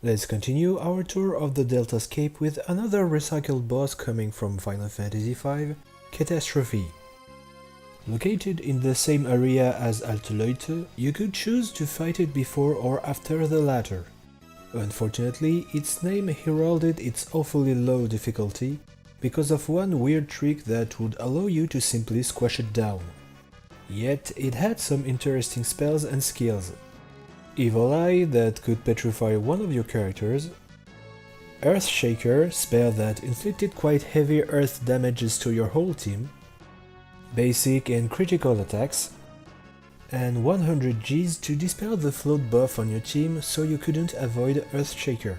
Let's continue our tour of the Deltascape with another recycled boss coming from Final Fantasy V, Catastrophe. Located in the same area as Alteleute, you could choose to fight it before or after the latter. Unfortunately, its name heralded its awfully low difficulty because of one weird trick that would allow you to simply squash it down. Yet it had some interesting spells and skills. Evil Eye that could petrify one of your characters, Earthshaker, spell that inflicted quite heavy earth damages to your whole team, basic and critical attacks, and 100 Gs to dispel the float buff on your team so you couldn't avoid Earthshaker.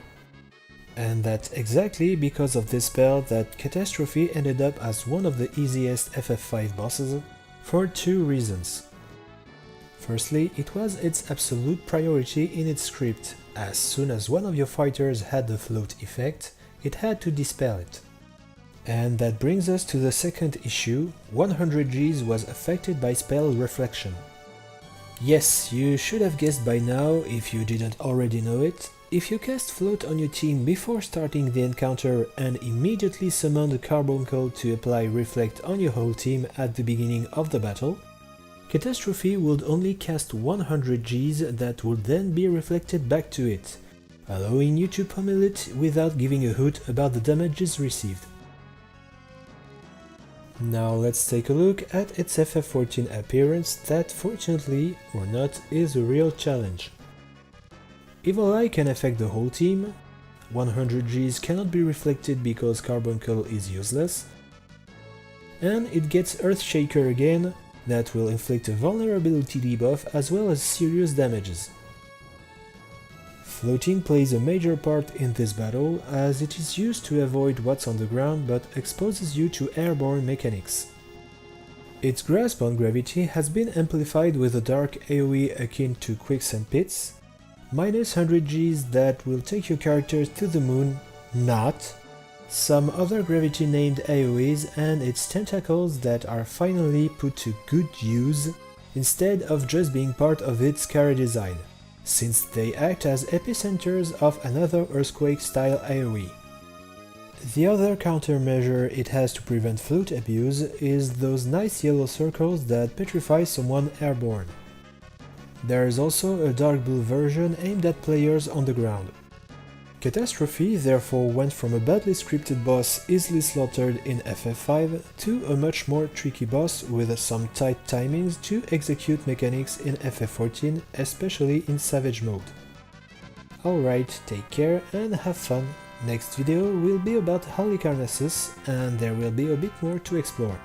And that's exactly because of this spell that Catastrophe ended up as one of the easiest FF5 bosses, for two reasons. Firstly, it was its absolute priority in its script. As soon as one of your fighters had the float effect, it had to dispel it. And that brings us to the second issue. 100 Gs was affected by spell reflection. Yes, you should have guessed by now, if you didn't already know it. If you cast float on your team before starting the encounter and immediately summon the carbuncle to apply reflect on your whole team at the beginning of the battle, Catastrophe would only cast 100 Gs that would then be reflected back to it, allowing you to pummel it without giving a hoot about the damages received. Now let's take a look at its FF14 appearance that, fortunately or not, is a real challenge. Evil Eye can affect the whole team, 100 Gs cannot be reflected because Carbuncle is useless, and it gets Earthshaker again, that will inflict a vulnerability debuff as well as serious damages. Floating plays a major part in this battle as it is used to avoid what's on the ground but exposes you to airborne mechanics. Its grasp on gravity has been amplified with a dark AoE akin to Quicksand Pits, minus 100 Gs that will take your characters to the moon, not, some other gravity named AoEs, and its tentacles that are finally put to good use instead of just being part of its chara design, since they act as epicenters of another earthquake-style AoE. The other countermeasure it has to prevent float abuse is those nice yellow circles that petrify someone airborne. There is also a dark blue version aimed at players on the ground. Catastrophe therefore went from a badly scripted boss easily slaughtered in FF5 to a much more tricky boss with some tight timings to execute mechanics in FF14, especially in Savage mode. Alright, take care and have fun. Next video will be about Halicarnassus and there will be a bit more to explore.